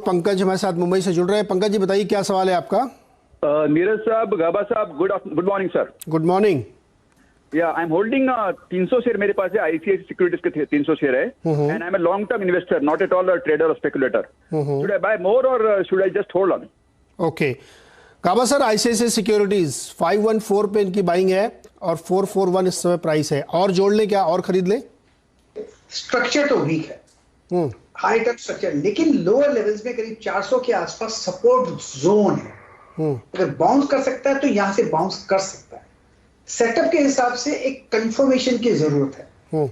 पंकज हमारे साथ मुंबई से जुड़ रहे हैं। पंकज जी बताइए क्या सवाल है आपका? नीरज साहब, गाबा साहब, good morning sir. Good morning. या आई एम होल्डिंग 300 शेयर मेरे पास है, आईसीआईसी सिक्योरिटीज के 300 शेयर है, and I am a long term investor, not at all trader और speculator. Should I buy more or should I just hold on? Okay काबा sir, ICICI securities 514 पे इनकी buying है और 441 इस समय प्राइस है। और जोड़ ले क्या और खरीद ले? स्ट्रक्चर तो वीक है, हाई टच स्ट्रक्चर, लेकिन लोअर लेवल्स में करीब 400 के आसपास सपोर्ट जोन है। अगर बाउंस कर सकता है तो यहां से बाउंस कर सकता है। सेटअप के हिसाब से एक कंफर्मेशन की जरूरत है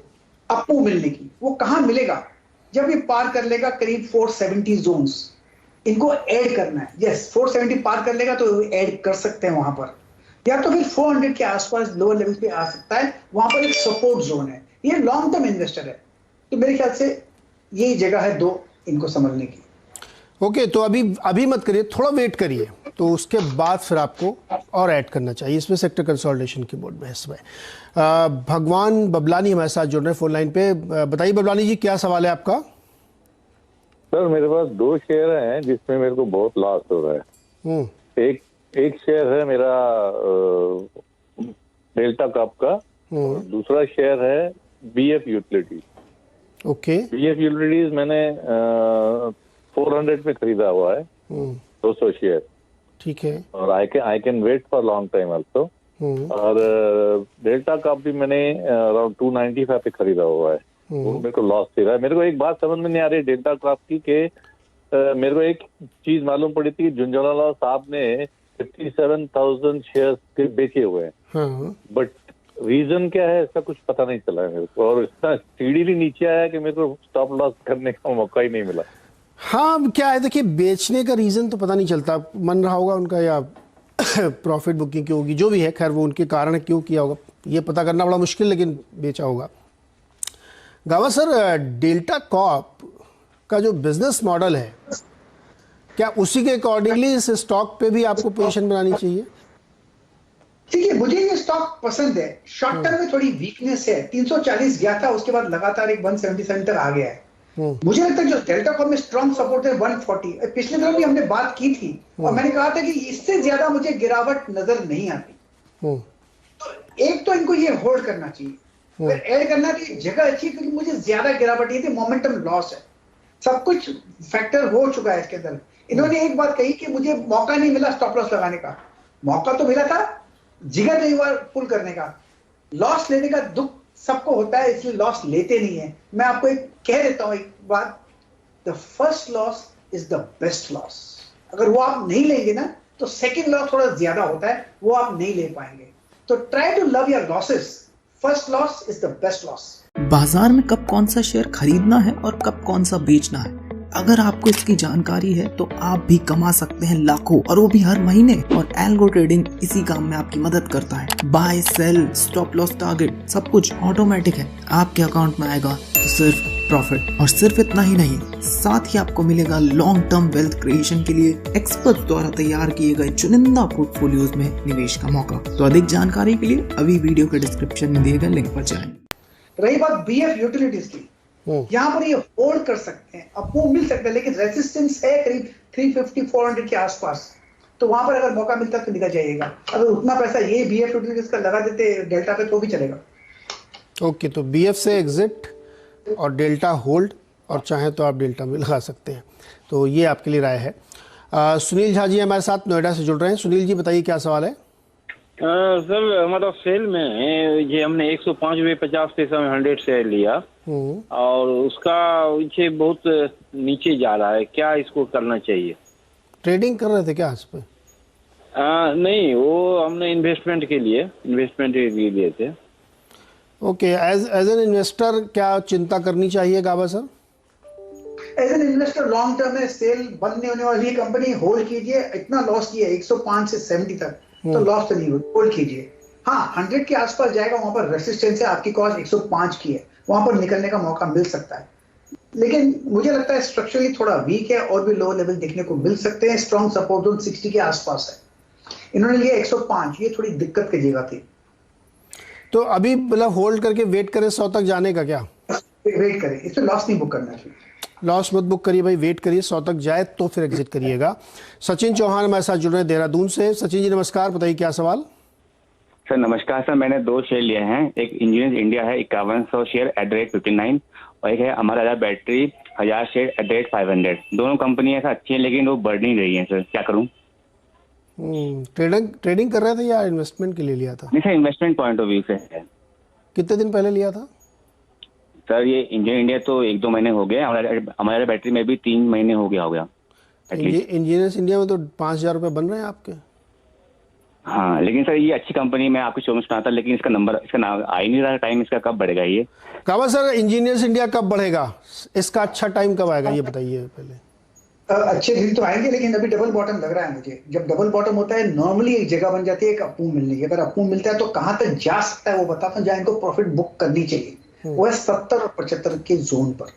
अपू मिलने की। वो कहां मिलेगा? जब ये पार कर लेगा करीब 470 जोन्स, इनको ऐड करना है। यस, 470 पार कर लेगा तो ऐड कर सकते हैं वहां पर, या तो फिर 400 के आसपास लोअर लेवल पे आ सकता है। वहां पर एक सपोर्ट जोन है। ये लॉन्ग टर्म इन्वेस्टर है, तो मेरे ख्याल से यही जगह है दो इनको समझने की। ओके, तो अभी मत करिए, थोड़ा वेट करिए, तो उसके बाद फिर आपको और ऐड करना चाहिए इसमें। सेक्टर कंसोलिडेशन की बोर्ड में इसमें भगवान बबलानी हमारे साथ जुड़ रहे हैं फोन लाइन पे। बताइए बबलानी जी क्या सवाल है आपका? सर मेरे पास 2 शेयर हैं जिसमें मेरे को बहुत लॉस हो रहा है। एक शेयर है मेरा डेल्टा कप का, और दूसरा शेयर है BF utilities. Okay, BF utilities मैंने 400 में खरीदा हुआ है, 200 शेयर। ठीक है। और I can wait for long time also. और डेल्टा कप भी मैंने अराउंड 295 पे खरीदा हुआ है, वो मेरे को लॉस दे रहा है। मेरे को एक बात समझ में नहीं आ रही डेल्टा कप की कि मेरे को एक चीज मालूम पड़ी थी कि झुंझुनवाला साहब ने 57,000 शेयर बेचे हुए हैं, बट रीजन क्या है इसका कुछ पता नहीं चला है मेरे को। और इतना सीढ़ी भी नीचे आया कि मेरे को स्टॉप लॉस करने का मौका ही नहीं मिला। हाँ, क्या है देखिए, बेचने का रीजन तो पता नहीं चलता, मन रहा होगा उनका या प्रॉफिट बुकिंग क्यों होगी, जो भी है खैर वो उनके कारण क्यों किया होगा ये पता करना बड़ा मुश्किल, लेकिन बेचा होगा। गावा सर, डेल्टा कॉर्प का जो बिजनेस मॉडल है, क्या उसी के अकॉर्डिंगली इस स्टॉक पे भी आपको पोजीशन बनानी चाहिए? ठीक है, मुझे ये स्टॉक पसंद है। शॉर्ट टर्म में थोड़ी वीकनेस है, 340 गया था, उसके बाद लगातार एक 177 तक आ गया है। मुझे लगता है जो डेल्टा कॉर्प में स्ट्रॉन्ग सपोर्ट है 140। पिछले दिनों भी हमने बात की थी और मैंने कहा था कि इससे ज्यादा मुझे गिरावट नजर नहीं आती। तो एक तो इनको ये होल्ड करना चाहिए, फिर ऐड करना की जगह अच्छी, क्योंकि मुझे ज्यादा गिरावट ये थी, मोमेंटम लॉस है, सब कुछ फैक्टर हो चुका है इसके अंदर। इन्होंने एक बात कही कि मुझे मौका नहीं मिला स्टॉप लॉस लगाने का। मौका तो मिला था, जिगर नहीं हुआ पुल करने का। लॉस लेने का दुख सबको होता है, इसलिए लॉस लेते नहीं है। मैं आपको एक कह देता हूं एक बात, the first loss is the best loss. अगर वो आप नहीं लेंगे ना तो सेकंड लॉस थोड़ा ज्यादा होता है, वो आप नहीं ले पाएंगे। तो try to love your losses. First loss is the best loss. बाजार में कब कौन सा शेयर खरीदना है और कब कौन सा बेचना है, अगर आपको इसकी जानकारी है तो आप भी कमा सकते हैं लाखों, और वो भी हर महीने। और एल्गो ट्रेडिंग इसी काम में आपकी मदद करता है। Buy, sell, stop loss, target, सब कुछ ऑटोमेटिक है। आपके अकाउंट में आएगा तो सिर्फ प्रॉफिट। और सिर्फ इतना ही नहीं, साथ ही आपको मिलेगा लॉन्ग टर्म वेल्थ क्रिएशन के लिए एक्सपर्ट द्वारा तैयार किए गए चुनिंदा पोर्टफोलियोज में निवेश का मौका। तो अधिक जानकारी के लिए अभी वीडियो के डिस्क्रिप्शन में दिए गए लिंक पर जाएं। रही बात बीएफ यूटिलिटीज की, यहां पर ये होल्ड कर सकते हैं, आपको मिल सकता है, लेकिन रेजिस्टेंस है करीब 350-400 के आसपास। तो वहां पर अगर मौका मिलता तो निकल जाइएगा। अगर उतना पैसा ये बीएफ यूटिलिटीज का लगा देते डेल्टा पे तो भी चलेगा। ओके, तो बीएफ से एग्जिट और डेल्टा होल्ड, और चाहे तो आप डेल्टा में लगा सकते हैं। तो ये आपके लिए राय है। सुनील झा जी हमारे साथ नोएडा से जुड़ रहे हैं। सुनील जी बताइए क्या सवाल है? सर हमारा सेल में है, ये हमने 105 रुपये 50 पैसा में 100 शेयर लिया और उसका पीछे बहुत नीचे जा रहा है, क्या इसको करना चाहिए? ट्रेडिंग कर रहे थे क्या इस पे? नहीं, वो हमने इन्वेस्टमेंट के लिए लिए थे। ओके, एज एन इन्वेस्टर क्या चिंता करनी चाहिए Gaba sir? As an investor long term में सेल बंद नहीं होने वाली कंपनी, होल्ड कीजिए। इतना लॉस किया 105 से 70 तक, तो लॉस तो नहीं हो, होल्ड कीजिए। हाँ, 100 के आसपास जाएगा, वहां पर रेसिस्टेंस है, आपकी कॉस्ट 105 की है, वहां पर निकलने का मौका मिल सकता है। लेकिन मुझे लगता है स्ट्रक्चरली थोड़ा वीक है, और भी लो लेवल देखने को मिल सकते हैं। स्ट्रॉन्ग सपोर्ट जोन 60 के आसपास है। इन्होंने लिया 105, ये थोड़ी दिक्कत की जगह थी। तो अभी मतलब होल्ड करके वेट करें 100 तक जाने का क्या? वेट करें, इससे लॉस नहीं बुक करना चाहिए। लॉस मत बुक करिए भाई, वेट करिए 100 तक जाए तो फिर एग्जिट करिएगा। सचिन चौहान हमारे साथ जुड़ रहे हैं देहरादून से। सचिन जी नमस्कार, बताइए क्या सवाल। सर नमस्कार सर, मैंने 2 शेयर लिए हैं। एक इंजीनियर्स इंडिया है 5100 शेयर @59 और एक है अमर राजा बैटरी 1000 शेयर @500। दोनों कंपनियां सर अच्छी हैं लेकिन वो बढ़ नहीं रही हैं सर, क्या करूं? ट्रेडिंग कर रहे थे या इन्वेस्टमेंट के लिए लिया था? नहीं sir, investment point of view से है। कितने दिन पहले लिया था? सर ये इंजीनियर इंडिया तो 1-2 महीने हो गए, अमर राजा बैटरी में भी 3 महीने हो गया एटलीस्ट। इंजीनियर्स इंडिया में तो 5000 रुपये बन रहे हैं आपके। हाँ लेकिन सर ये अच्छी कंपनी, मैं आपको शो में सुना था लेकिन इसका नाम आ ही नहीं रहा। टाइम इसका कब बढ़ेगा ये? काबा सर, इंजीनियर्स इंडिया कब बढ़ेगा, इसका अच्छा टाइम कब आएगा ये बताइए पहले। अच्छे दिन तो आएंगे लेकिन अभी डबल बॉटम लग रहा है मुझे। जब डबल बॉटम होता है नॉर्मली एक जगह बन जाती है एक अपमूव मिलने की। अगर अपमूव मिलता है तो कहां तक जा सकता है वो बताता हूं, जहां इनको प्रॉफिट बुक करनी चाहिए वो है 70 और 75 के जोन पर,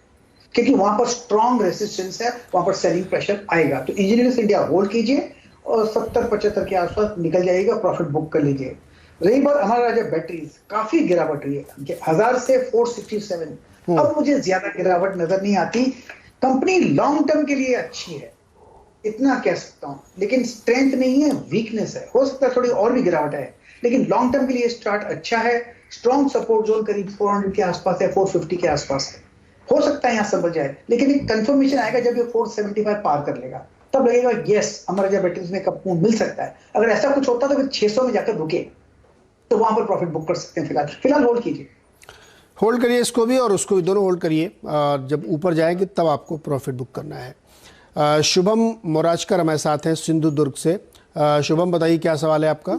क्योंकि वहां पर स्ट्रॉन्ग रेसिस्टेंस है, वहां पर सेलिंग प्रेशर आएगा। तो इंजीनियर्स इंडिया होल्ड कीजिए और 70-75 के आसपास निकल जाएगा, प्रॉफिट बुक कर लीजिए। रही बात हमारा राजा बैटरीज, काफी गिरावट रही है 1000 से 467। अब मुझे ज्यादा गिरावट नजर नहीं आती। कंपनी लॉन्ग टर्म के लिए अच्छी है, इतना कह सकता हूं, लेकिन स्ट्रेंथ नहीं है, वीकनेस है। हो सकता है थोड़ी और भी गिरावट है, लेकिन लॉन्ग टर्म के लिए स्टार्ट अच्छा है। स्ट्रॉन्ग सपोर्ट जोन करीब 400 के आसपास है, 450 के आसपास है। हो सकता है यहां समझ जाए, लेकिन एक कंफर्मेशन आएगा जब ये 475 पार कर लेगा, तब लगेगा यस अमर राजा बैटरीज में कब मिल सकता है। अगर ऐसा कुछ होता तो फिर 600 में जाकर रुके तो वहां पर प्रॉफिट बुक कर सकते हैं। फिलहाल होल्ड कीजिए, होल्ड करिए इसको भी और उसको भी, दोनों होल्ड करिए। जब ऊपर जाएंगे तब आपको प्रॉफिट बुक करना है। शुभम मोराजकर हमारे साथ हैं सिंधुदुर्ग से। शुभम बताइए क्या सवाल है आपका।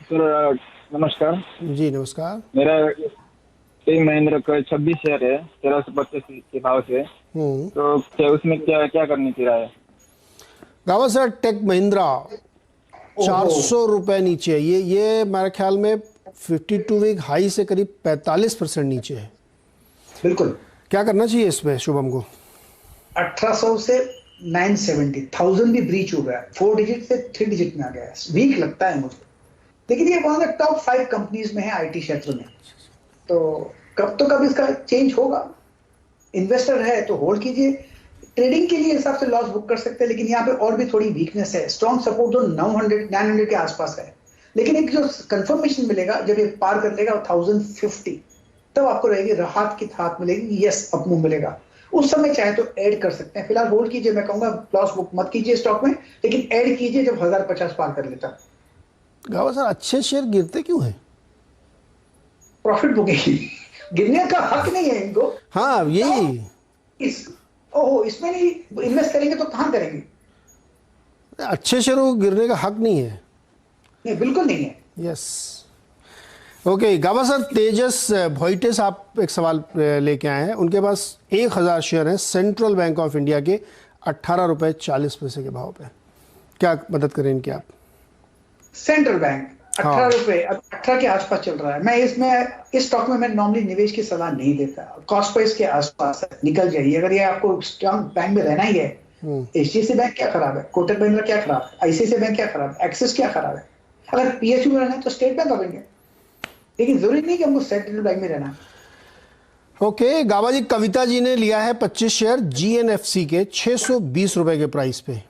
सर नमस्कार जी नमस्कार। मेरा टेक महिंद्रा का 26 शेयर है 1325 के भाव से, तो क्या उसमें क्या करनी चाहिए? गावा सर, टेक महिंद्रा 400 रुपए नीचे है। ये मेरे ख्याल में 52 वीक हाई से करीब 45% नीचे है। बिल्कुल। क्या करना चाहिए इसमें शुभम को? 1800 से 970, 1000 भी ब्रीच हो गया, 4 डिजिट से 3 डिजिट में आ गया। वीक लगता है मुझे, लेकिन ये one of the top 5 companies में है आईटी क्षेत्र में, तो कब इसका चेंज होगा। इन्वेस्टर है तो होल्ड कीजिए, ट्रेडिंग के लिए हिसाब से लॉस बुक कर सकते हैं, लेकिन यहाँ पे और भी थोड़ी वीकनेस है। स्ट्रॉन्ग सपोर्ट जो 900 के आसपास है, लेकिन एक जो कंफर्मेशन मिलेगा जब ये पार कर लेगा 1050, तब आपको रहेगी राहत की थात मिलेगी, यस अपमूव मिलेगा। उस समय चाहे तो ऐड कर सकते हैं। फिलहाल होल्ड कीजिए, मैं कहूंगा लॉस बुक मत कीजिए स्टॉक में, लेकिन ऐड कीजिए जब 1050 पार कर लेता। गावा सर, अच्छे शेयर गिरते क्यों हैं? प्रॉफिट बुकिंग गिरने का हक नहीं है इनको। हाँ यही इसमें नहीं इन्वेस्ट करेंगे तो कहां करेंगे? अच्छे शेयरों को गिरने का हक नहीं है। नहीं, बिल्कुल नहीं है। Yes okay. गावा सर, तेजस भोइटेस आप एक सवाल लेके आए हैं। उनके पास 1000 शेयर हैं सेंट्रल बैंक ऑफ इंडिया के 18 रुपए 40 पैसे के भाव पे। क्या मदद करें इनकी आप? सेंट्रल बैंक 18 रुपए 18 के आसपास चल रहा है। मैं इस स्टॉक में मैं नॉर्मली निवेश की सलाह नहीं देता। कॉस्ट प्राइस के आसपास निकल जाइए अगर ये आपको स्ट्रॉन्ग बैंक में रहना ही है। एचडीएफसी बैंक क्या खराब है, कोटक महिंद्रा क्या खराब है, आईसीआईसीआई बैंक क्या खराब है, एक्सिस क्या खराब है। अगर पीएसयू में रहना है तो स्टेट बैंक ऑफ इंडिया, लेकिन जरूरी नहीं कि हमको सेंट्रल बैंक में रहना है। ओके गावा जी, कविता जी ने लिया है 25 शेयर जीएनएफसी के 620 रुपए के प्राइस पे।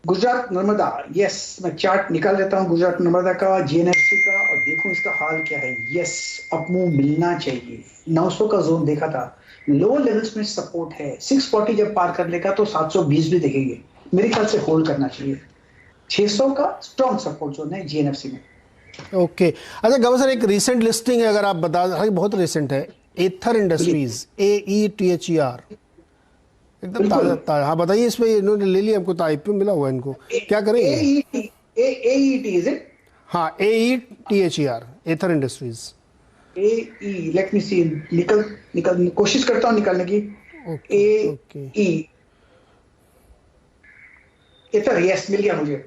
गुजरात नर्मदा, यस मैं चार्ट निकाल लेता हूं गुजरात नर्मदा का, जीएनएफसी का, और देखो इसका हाल क्या है। यस अपमूव मिलना चाहिए। 900 का जोन देखा था, लोअर लेवल्स में सपोर्ट है। 640 जब पार कर लेगा तो 720 भी देखेंगे। मेरे ख्याल से होल्ड करना चाहिए। 600 का स्ट्रॉन्ग सपोर्ट जोन है जीएनएफसी में। ओके अच्छा गावा सर, एक रिसेंट लिस्टिंग है अगर आप बता दें, बहुत रिसेंट है, एथर इंडस्ट्रीज AETHER, एकदम ताजा। हाँ बताइए, इसमें इन्होंने ले लिया, हमको तो आईपीओ मिला हुआ है इनको, क्या करेंगे? AET is it? हाँ AETHER, एथर इंडस्ट्रीज। लेट मी सी, निकल कोशिश करता हूँ निकालने की। एथर, यस मिल गया मुझे।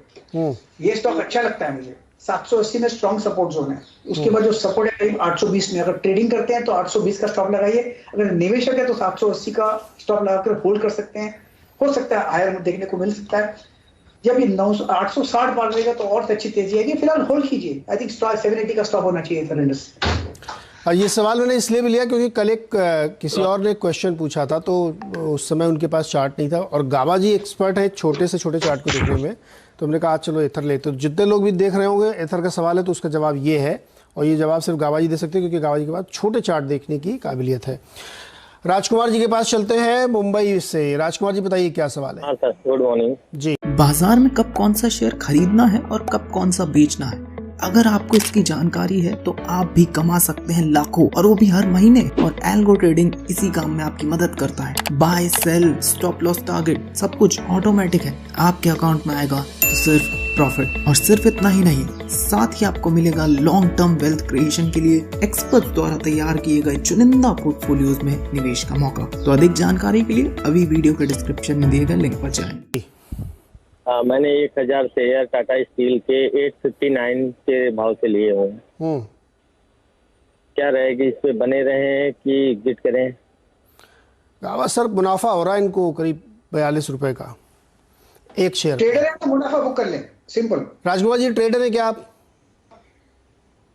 ये स्टॉक अच्छा लगता है मुझे। 780 में स्ट्रॉन्ग सपोर्ट जोन है। उसके बाद जो सपोर्ट है करीब 820 में। अगर ट्रेडिंग करते हैं तो 820 का स्टॉप लगाइए, अगर निवेशक है तो 780 का स्टॉप लगाकर होल्ड कर सकते हैं। हो सकता है हायर देखने को मिल सकता है। जब ये 860 पार रहेगा तो और अच्छी तेजी आएगी। फिलहाल होल्ड कीजिए। आई थिंक 780 का स्टॉप होना चाहिए। हाँ, ये सवाल मैंने इसलिए भी लिया क्योंकि कल एक किसी और ने क्वेश्चन पूछा था, तो उस समय उनके पास चार्ट नहीं था, और गाबा जी एक्सपर्ट है छोटे से छोटे चार्ट को देखने में, तो हमने कहा चलो एथर लेते। तो जितने लोग भी देख रहे होंगे एथर का सवाल है तो उसका जवाब ये है, और ये जवाब सिर्फ गाबा जी दे सकते हैं क्योंकि गाबा जी के पास छोटे चार्ट देखने की काबिलियत है। राजकुमार जी के पास चलते हैं मुंबई से। राजकुमार जी बताइए क्या सवाल है। हाँ सर, गुड मॉर्निंग जी। बाजार में कब कौन सा शेयर खरीदना है और कब कौन सा बेचना है, अगर आपको इसकी जानकारी है तो आप भी कमा सकते हैं लाखों, और वो भी हर महीने। और एल्गो ट्रेडिंग इसी काम में आपकी मदद करता है। Buy sell, stop loss, target सब कुछ ऑटोमेटिक है। आपके अकाउंट में आएगा तो सिर्फ प्रॉफिट, और सिर्फ इतना ही नहीं, साथ ही आपको मिलेगा लॉन्ग टर्म वेल्थ क्रिएशन के लिए एक्सपर्ट द्वारा तैयार किए गए चुनिंदा पोर्टफोलियोज में निवेश का मौका। तो अधिक जानकारी के लिए अभी वीडियो के डिस्क्रिप्शन में दिए गए लिंक पर जाएं। मैंने 1000 शेयर टाटा स्टील के 859 के भाव से लिए हुए हैं। क्या रहेगी, इस पे बने रहें कि एग्जिट करें? गावा सर, मुनाफा हो रहा है इनको करीब 42 रुपए का एक शेयर। ट्रेडर है तो मुनाफा बुक कर लें, सिंपल। राजकुमार जी ट्रेडर है क्या आप?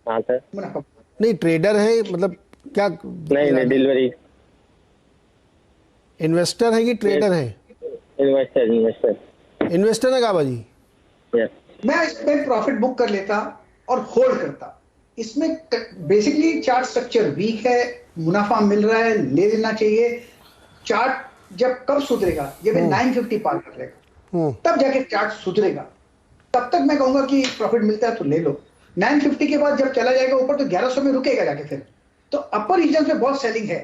हाँ सर। मुनाफा नहीं, ट्रेडर है मतलब क्या? नहीं, डिलीवरी। इन्वेस्टर है कि ट्रेडर है? इन्वेस्टर है गाबा जी। मैं इसमें प्रॉफिट बुक कर लेता और होल्ड करता। इसमें बेसिकली चार्ट स्ट्रक्चर वीक है, मुनाफा मिल रहा है, ले लेना चाहिए। चार्ट जब कब सुधरेगा, जब 950 पार कर लेगा तब जाके चार्ट सुधरेगा। तब तक मैं कहूंगा कि प्रॉफिट मिलता है तो ले लो। 950 के बाद जब चला जाएगा ऊपर तो 1100 में रुकेगा जाके, फिर तो अपर रीजन में बहुत सेलिंग है।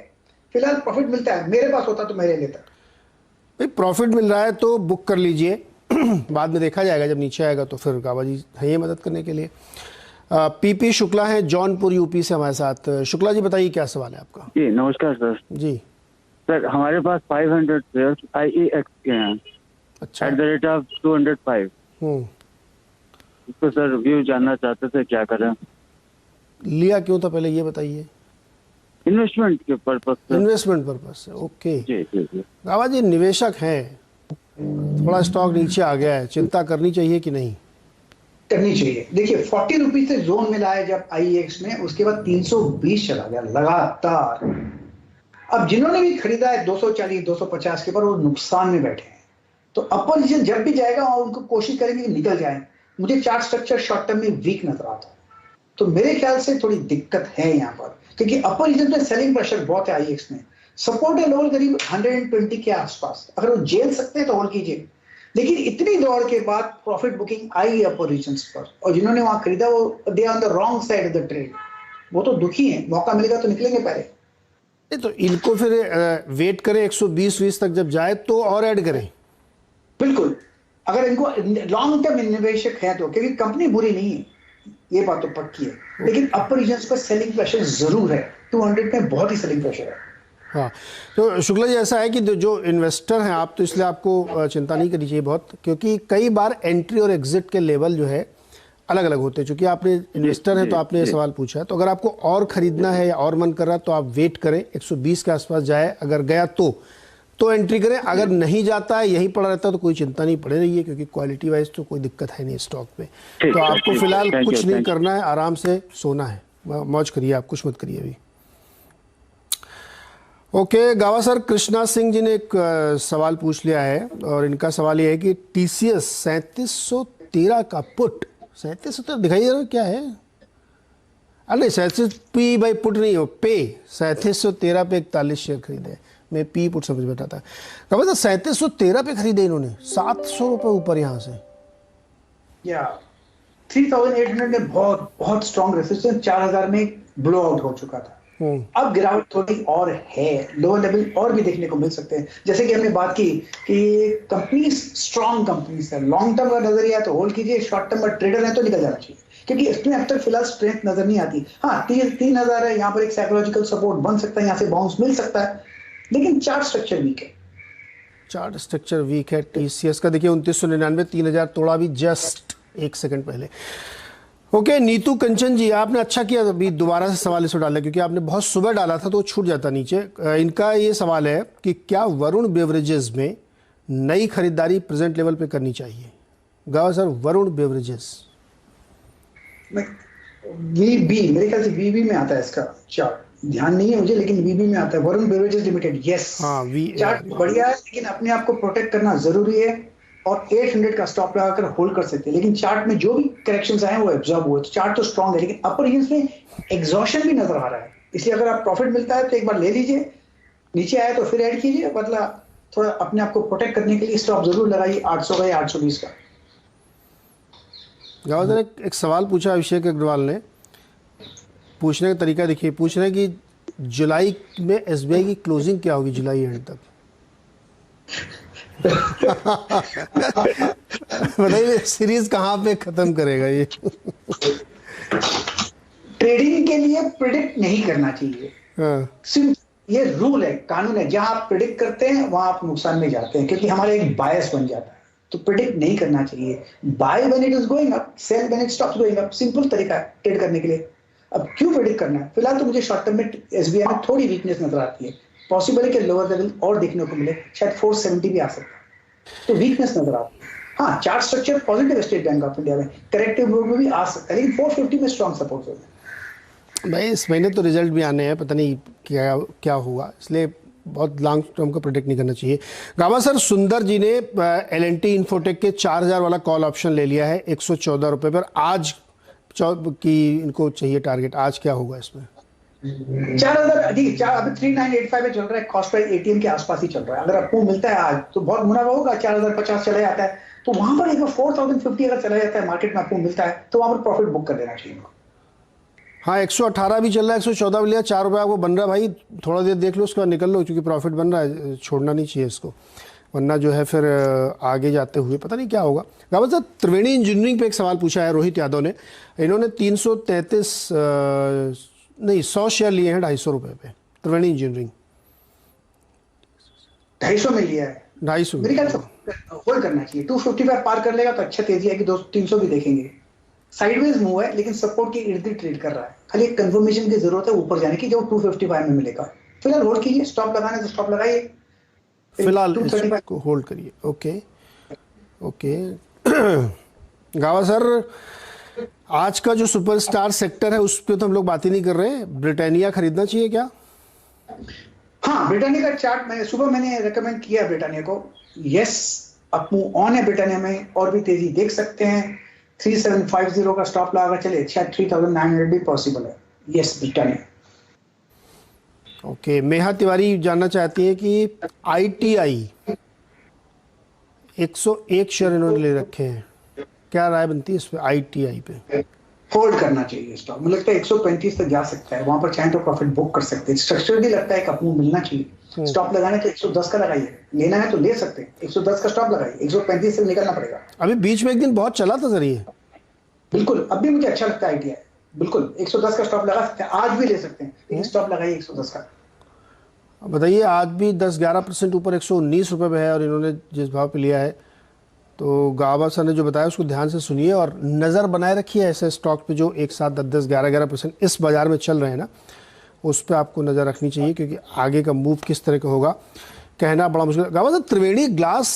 फिलहाल प्रॉफिट मिलता है, मेरे पास होता तो मैं ले लेता। भाई प्रॉफिट मिल रहा है तो बुक कर लीजिए, बाद में देखा जाएगा, जब नीचे आएगा तो फिर गाबा जी है ये मदद करने के लिए। पीपी शुक्ला है जौनपुर यूपी से हमारे साथ। शुक्ला जी बताइए क्या सवाल है आपका। जी नमस्कार सर। जी सर, हमारे पास 500 शेयर्स IEX के हैं। अच्छा। @ 205। इसको सर व्यू जानना चाहते थे, क्या करें? लिया क्यों था पहले ये बताइए। इन्वेस्टमेंट के पर्पस से। इन्वेस्टमेंट पर्पस से, ओके। जी जी जी। गाबा जी निवेशक हैं, थोड़ा स्टॉक नीचे आ गया है, चिंता करनी चाहिए कि नहीं? करनी चाहिए। देखिए 40 रुपीज से जोन मिला है जब IEX में, उसके बाद 320 चला गया लगातार। अब जिन्होंने भी खरीदा है 240 250 के पर, वो नुकसान में बैठे हैं। तो अपर रीजन जब भी जाएगा और उनको कोशिश करेंगे कि निकल जाए। मुझे चार्ट स्ट्रक्चर शॉर्ट टर्म में वीक नजर आता है, तो मेरे ख्याल से थोड़ी दिक्कत है यहाँ पर, क्योंकि अपर रीजन में सेलिंग प्रेशर बहुत है IEX में। सपोर्ट है लेवल करीब 120 के आसपास, अगर वो झेल सकते हैं तो होल्ड कीजिए। लेकिन इतनी दौड़ के बाद प्रॉफिट बुकिंग आई अपर रीजन्स पर, और जिन्होंने वहां खरीदा वो they on the wrong side of the trade, वो तो दुखी है। मौका मिलेगा तो निकलेंगे पहले। नहीं तो इनको फिर वेट करें 120-20 तक जब जाए तो और ऐड करें। बिल्कुल, अगर इनको लॉन्ग टर्म निवेशक है तो, क्योंकि कंपनी बुरी नहीं है, ये बात तो पक्की है। लेकिन अपर रीजन्स पर सेलिंग प्रेशर जरूर है, 200 में बहुत ही सेलिंग प्रेशर है। हाँ, तो शुक्ला जी ऐसा है कि जो इन्वेस्टर हैं आप, तो इसलिए आपको चिंता नहीं करनी चाहिए बहुत, क्योंकि कई बार एंट्री और एग्जिट के लेवल जो है अलग अलग होते हैं। चूंकि आपने इन्वेस्टर हैं तो आपने ये सवाल पूछा है, तो अगर आपको और खरीदना है या और मन कर रहा है तो आप वेट करें, 120 के आसपास जाए, अगर गया तो एंट्री करें। अगर नहीं जाता है, यही पड़ा रहता है, तो कोई चिंता नहीं पड़े रही है, क्योंकि क्वालिटी वाइज तो कोई दिक्कत है नहीं स्टॉक में। तो आपको फिलहाल कुछ नहीं करना है, आराम से सोना है, मौज करिए, आप कुछ मत करिए अभी। ओके गावा सर, कृष्णा सिंह जी ने एक सवाल पूछ लिया है, और इनका सवाल ये है कि TCS 3713 का पुट, 3713 दिखाई दे रहा है क्या है? अरे 37 पी बाई पुट नहीं हो, पे 3713 पे 41 शेयर खरीदे। मैं पी पुट समझ बैठा था। गावा सर 3713 पे खरीदे इन्होंने, 700 रुपये ऊपर यहाँ से। या 3800 में बहुत बहुत स्ट्रॉन्ग रेसिस्टेंस 4000 में ब्लो आउट हो चुका था। अब गिरावट थोड़ी और है, लोअर लेवल और भी देखने को मिल सकते हैं। जैसे कि हमने बात की कि कंपनी स्ट्रॉन्ग कंपनीज है, लॉन्ग टर्म का नजरिया है तो होल्ड कीजिए, शॉर्ट टर्म का ट्रेडर है तो निकल जाना चाहिए, क्योंकि इसमें अब तक फिलहाल स्ट्रेंथ नजर नहीं आती। हाँ 3000 है, यहाँ पर एक साइकोलॉजिकल सपोर्ट बन सकता है, यहाँ से बाउंस मिल सकता है, लेकिन चार्ट स्ट्रक्चर वीक है। चार्ट स्ट्रक्चर वीक है TCS का। देखिए 2999, 3000 तोड़ा भी जस्ट एक सेकंड पहले। ओके नीतू कंचन जी, आपने अच्छा किया अभी दोबारा से सवाल इसको डाला, क्योंकि आपने बहुत सुबह डाला था तो छूट जाता नीचे। इनका ये सवाल है कि क्या वरुण बेवरेजेस में नई खरीदारी प्रेजेंट लेवल पे करनी चाहिए? गावा सर, वरुण बेवरेजेस वीबी मेरे ख्याल से वीबी में आता है इसका चार्ट, ध्यान नहीं है मुझे, लेकिन वीबी में आता है, Varun beverages limited. Yes, chart बढ़िया है, लेकिन अपने आप को प्रोटेक्ट करना जरूरी है और 800 का स्टॉप लगाकर होल्ड कर सकते हैं। लेकिन चार्ट में जो भी करेक्शंस आए वो एब्जॉर्ब हुए, तो चार्ट तो स्ट्रांग है, लेकिन अपर रेंज में एग्जॉशन भी नजर आ रहा है। इसलिए अगर आप प्रॉफिट मिलता है तो एक बार ले लीजिए, नीचे आए तो फिर ऐड कीजिए, मतलब थोड़ा अपने आप को प्रोटेक्ट करने के लिए स्टॉप जरूर लगाइए 800 का या 820 का। गावसर एक सवाल पूछा अभिषेक अग्रवाल ने, पूछने का तरीका देखिए, पूछ रहे हैं कि जुलाई में एसबीआई की क्लोजिंग क्या होगी जुलाई एंड तक। बताइए सीरीज कहाँ पे खत्म करेगा ये। ट्रेडिंग के लिए प्रिडिक्ट नहीं करना चाहिए। हाँ। ये रूल है, कानून है, जहां आप प्रिडिक्ट करते हैं वहां आप नुकसान में जाते हैं, क्योंकि हमारा एक बायस बन जाता है। तो प्रिडिक्ट नहीं करना चाहिए। Buy when it is going up, sell when it stops going up, simple तरीका है ट्रेड करने के लिए। अब क्यों प्रिडिक्ट करना है? फिलहाल तो मुझे शॉर्ट टर्म में एसबीआई में थोड़ी वीकनेस नजर आती है, पॉसिबल है कि लोअर लेवल और देखने को मिले, शायद 470 भी आ सकता है, तो वीकनेस नजर आती है। हाँ, chart structure positive state bank of India में, करेक्टिव मूव में भी आ सकता है, लेकिन 450 में स्ट्रॉन्ग सपोर्ट होगा। भाई इस महीने तो रिजल्ट भी आने हैं, पता नहीं क्या होगा, इसलिए बहुत लॉन्ग टर्म को प्रेडिक्ट नहीं करना चाहिए। गावसर सुंदर जी ने L&T इन्फोटेक के 4000 वाला कॉल ऑप्शन ले लिया है 114 रुपए पर। आज की इनको चाहिए टारगेट, आज क्या होगा इसमें? 4000 ठीक है, अभी 3985 में चल रहा है, कॉस्ट प्राइस एटीएम के आसपास ही चल रहा है। अगर आपको मिलता है आज तो बहुत मुनाफा होगा, 4050 चला जाता है तो वहां पर एक 4050 अगर चला जाता है मार्केट में, आपको मिलता है तो वहां पर प्रॉफिट बुक कर देना चाहिए। हाँ, 118 भी चल रहा है, 114 भी लिया, 4 रुपये आपको बन रहा है भाई, थोड़ा देर देख लो उसके बाद निकल लो, क्योंकि प्रॉफिट बन रहा है, छोड़ना नहीं चाहिए इसको, वरना जो है फिर आगे जाते हुए पता नहीं क्या होगा। गावत साहब, त्रिवेणी इंजीनियरिंग पे एक सवाल पूछा है रोहित यादव ने, इन्होंने 100 शेयर लिए हैं 250 रुपये पे, त्रिवेणी इंजीनियरिंग 250 में लिया है, 250 मेरे ख्याल से होल्ड करना चाहिए। 255 पार कर लेगा तो अच्छा तेजी है कि 300 भी देखेंगे। साइडवेज मूव है, लेकिन सपोर्ट के इर्द गिर्द ट्रेड कर रहा है, खाली एक कंफर्मेशन की जरूरत है ऊपर जाने की, जो 255 में मिलेगा। फिलहाल होल्ड कीजिए, स्टॉप लगाना है तो स्टॉप लगाइए, फिलहाल इसको होल्ड करिए। ओके गावा सर, आज का जो सुपरस्टार सेक्टर है उस पर तो हम लोग बात ही नहीं कर रहे हैं, ब्रिटानिया खरीदना चाहिए क्या? हाँ, ब्रिटानिया का चार्ट मैंने रेकमेंड किया ब्रिटानिया को। यस, अप मूव ऑन है ब्रिटानिया में, और भी तेजी देख सकते हैं। 3750 का स्टॉप लगा चले, शायद 3900 भी पॉसिबल है। Yes, Britannia. ओके, मेहा तिवारी जानना चाहती है कि ITI 101 शेयर इन्होंने ले रखे हैं, क्या राय बनती है इस पे ITI पे? होल्ड करना चाहिए स्टॉक, मुझे लगता है 135 तक जा सकता है, वहां पर चाहे तो प्रॉफिट बुक कर सकते हैं। स्ट्रक्चर भी लगता है कि आपको मिलना चाहिए। स्टॉप लगाने तो 110 का लगाइए, लेना है तो ले सकते हैं, 110 का स्टॉप लगाइए, 135 से निकलना पड़ेगा। अभी बीच में एक दिन बहुत चला था सर ये, बिल्कुल, अब भी मुझे अच्छा लगता है ITI, बिल्कुल 110 का स्टॉप लगा सकते हैं, आज भी ले सकते हैं, लेकिन स्टॉप लगाइए 110 का। बताइए, आज भी 10-11% ऊपर 119 रुपये पे है और इन्होंने जिस भाव पे लिया है, तो गावा सर ने जो बताया उसको ध्यान से सुनिए और नज़र बनाए रखिए ऐसे स्टॉक पे जो एक साथ 10-11% इस बाज़ार में चल रहे हैं ना, उस पर आपको नज़र रखनी चाहिए, क्योंकि आगे का मूव किस तरह का होगा कहना बड़ा मुश्किल। गावा सर, त्रिवेणी ग्लास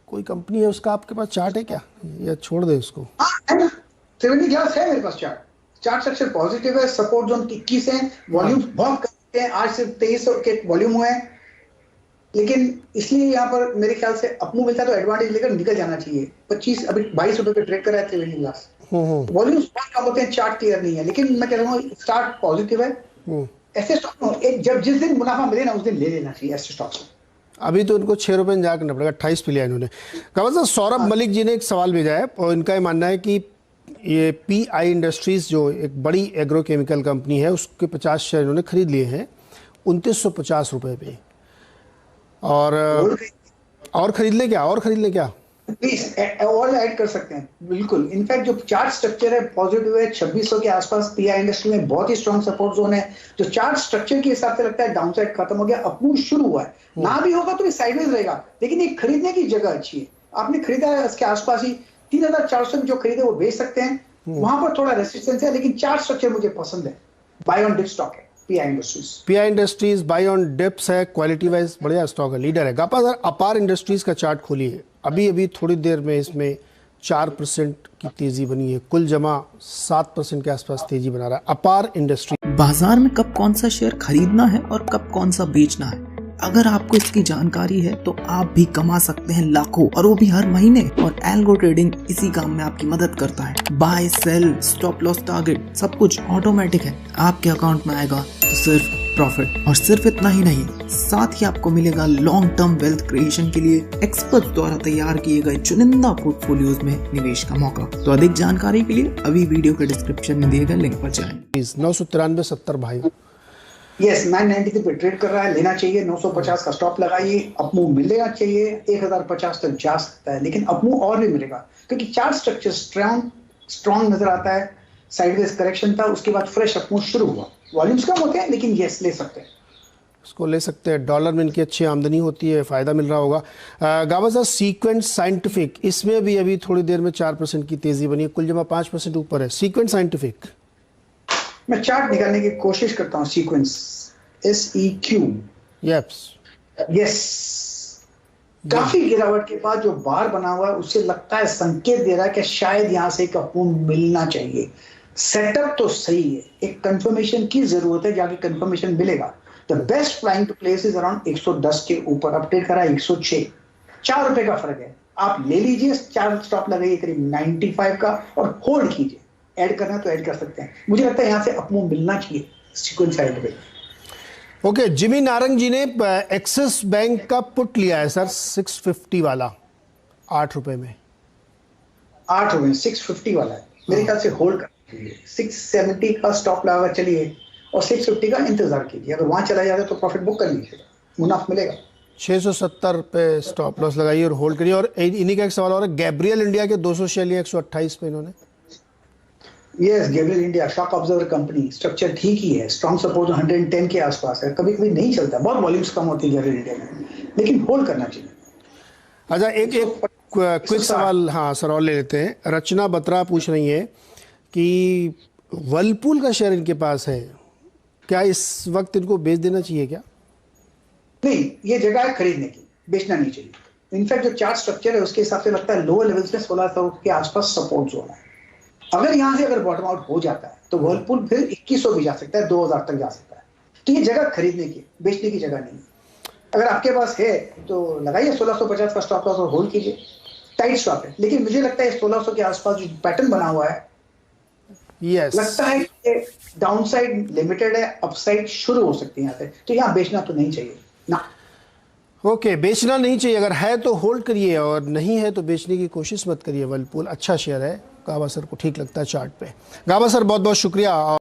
कोई कंपनी है, उसका आपके पास चार्ट है क्या, या छोड़ दे उसको? त्रिवेणी ग्लास है मेरे पास चार्ट स्ट्रक्चर पॉजिटिव है, सपोर्ट जोन 21 है, वॉल्यूम बहुत कम है, आज सिर्फ 2300 के वॉल्यूम हुए हैं, लेकिन इसलिए यहाँ पर मेरे ख्याल से अपमूव मिलता है तो एडवांटेज लेकर निकल जाना चाहिए। 25 अभी 22 रुपए पे ट्रेड कर रहा है त्रिवेणी ग्लास, वॉल्यूम बहुत कम होते हैं, चार्ट क्लियर नहीं है, लेकिन मैं कह रहा हूँ स्टार्ट पॉजिटिव है। ऐसे स्टॉक एक जब जिस दिन मुनाफा मिले ना उस दिन ले लेना चाहिए ऐसे स्टॉक से। अभी तो इनको 6 रुपये में जाकर करना पड़ेगा, 28 पे लिया इन्होंने। कहा सौरभ मलिक जी ने एक सवाल भेजा है और इनका ये मानना है कि ये PI इंडस्ट्रीज जो एक बड़ी एग्रोकेमिकल कंपनी है, उसके 50 शेयर इन्होंने खरीद लिए हैं 2950 रुपये पे, और खरीद ले क्या, प्लीज और ऐड कर सकते हैं, बिल्कुल। इनफैक्ट जो चार्ट स्ट्रक्चर है पॉजिटिव है, 2600 के आसपास PI इंडस्ट्री में बहुत ही स्ट्रॉन्ग सपोर्ट जोन है। जो चार्ट स्ट्रक्चर के हिसाब से लगता है डाउनसाइड खत्म हो गया, अपमूव शुरू हुआ है, ना भी होगा तो ये साइडवेज रहेगा, लेकिन ये खरीदने की जगह अच्छी है। आपने खरीदा है इसके आसपास ही 3400 में जो खरीदे वो बेच सकते हैं, वहां पर थोड़ा रेसिस्टेंस है, लेकिन चार्ट स्ट्रक्चर मुझे पसंद है। बाय ऑन डिप स्टॉक है PI industries, buy on dips है, क्वालिटी वाइज बढ़िया स्टॉक है, लीडर है। गापा सर, अपार इंडस्ट्रीज का चार्ट खोलिए, अभी थोड़ी देर में इसमें 4% की तेजी बनी है। कुल जमा 7% के आसपास तेजी बना रहा है अपार इंडस्ट्री। बाजार में कब कौन सा शेयर खरीदना है और कब कौन सा बेचना है, अगर आपको इसकी जानकारी है तो आप भी कमा सकते हैं लाखों, और वो भी हर महीने। और एल्गो ट्रेडिंग इसी काम में आपकी मदद करता है। Buy, sell, stop loss, target सब कुछ ऑटोमेटिक है। आपके अकाउंट में आएगा तो सिर्फ प्रॉफिट। और सिर्फ इतना ही नहीं, साथ ही आपको मिलेगा लॉन्ग टर्म वेल्थ क्रिएशन के लिए एक्सपर्ट द्वारा तैयार किए गए चुनिंदा पोर्टफोलियोज में निवेश का मौका। तो अधिक जानकारी के लिए अभी वीडियो के डिस्क्रिप्शन में दिए गए लिंक पर जाएं। 993.70 भाई। यस, 993 पे ट्रेड कर रहा है, लेना चाहिए। 950 का स्टॉप लगाइए, अपमूव मिलेगा चाहिए, 1050 तक जा सकता है, लेकिन अपमूव और भी मिलेगा क्योंकि चार्ट स्ट्रक्चर स्ट्रॉन्ग नजर आता है। साइडवेज करेक्शन था, उसके बाद फ्रेश अपमूव शुरू हुआ। वॉल्यूम्स कम होते हैं लेकिन यस ले सकते हैं, उसको ले सकते हैं। डॉलर में इनकी अच्छी आमदनी होती है, फायदा मिल रहा होगा। गाबा साहब, सीक्वेंट साइंटिफिक, इसमें भी अभी थोड़ी देर में 4% की तेजी बनी है, कुल जमा 5% ऊपर है। सीक्वेंट साइंटिफिक, मैं चार्ट निकालने की कोशिश करता हूँ। सीक्वेंस SEQ, यस, काफी गिरावट के बाद जो बार बना हुआ है उससे लगता है, संकेत दे रहा है कि शायद यहां से एक अपमूव मिलना चाहिए। सेटअप तो सही है, एक कंफर्मेशन की जरूरत है, जाके कंफर्मेशन मिलेगा। The best flying to place is around 110 के ऊपर। अपडेट करा 106, ₹4 का फर्क है। आप ले लीजिए, 4 स्टॉप लगाइए करीब 95 का और होल्ड कीजिए। ऐड करना तो ऐड कर सकते हैं। मुझे लगता है यहां से अपमूव मिलना चाहिए सीक्वेंस साइड पे। ओके, जिमी नारंग जी ने एक्सिस बैंक का पुट लिया है सर, 650 वाला, ₹8 में। 8 रुपए 650 वाला है, मेरे ख्याल से होल्ड कर लीजिए। 670 का स्टॉप लगा चलिए और 650 का इंतजार कीजिए। अगर वहां चला जाता है तो प्रॉफिट बुक कर लीजिएगा, मुनाफा मिलेगा। 670 पे स्टॉप लॉस लगाइए और होल्ड करिए। और इन्हीं का एक सवाल और है, गैब्रियल इंडिया के 200 शेयर लिए 128 पे इन्होंने। Yes, Gabriel India shock observer company, structure ठीक ही है। स्ट्रॉन्ग सपोर्ट 110 के आसपास है। कभी कभी नहीं चलता, बहुत वॉल्यूम्स कम होती है गैब्रियल इंडिया में, लेकिन होल्ड करना चाहिए। अच्छा, एक क्विक सवाल हाँ सर और ले लेते हैं। रचना बत्रा पूछ रही है कि वर्लपूल का शेयर इनके पास है, क्या इस वक्त इनको बेच देना चाहिए क्या? नहीं, ये जगह है खरीदने की, बेचना नहीं चाहिए। इनफैक्ट जो चार्ट स्ट्रक्चर है उसके हिसाब से लगता है लोअर लेवल्स में 1600 के आसपास सपोर्ट जोन है। अगर यहां से अगर बॉटम आउट हो जाता है तो वर्लपूल फिर 2100 भी जा सकता है, 2000 तक जा सकता है। तो ये जगह खरीदने की, बेचने की जगह नहीं। अगर आपके पास है तो लगाइए 1650 का स्टॉप लॉस और होल्ड कीजिए। टाइट स्टॉप है, लेकिन मुझे लगता है 1600 के आसपास जो पैटर्न बना हुआ है, लगता है कि डाउनसाइड लिमिटेड है, अपसाइड शुरू हो सकती है यहाँ से। तो यहाँ बेचना तो नहीं चाहिए ना। ओके, बेचना नहीं चाहिए। अगर है तो होल्ड करिए और नहीं है तो बेचने की कोशिश मत करिए। वर्लपूल अच्छा शेयर है, गाबा सर को ठीक लगता है चार्ट पे। गाबा सर बहुत बहुत शुक्रिया।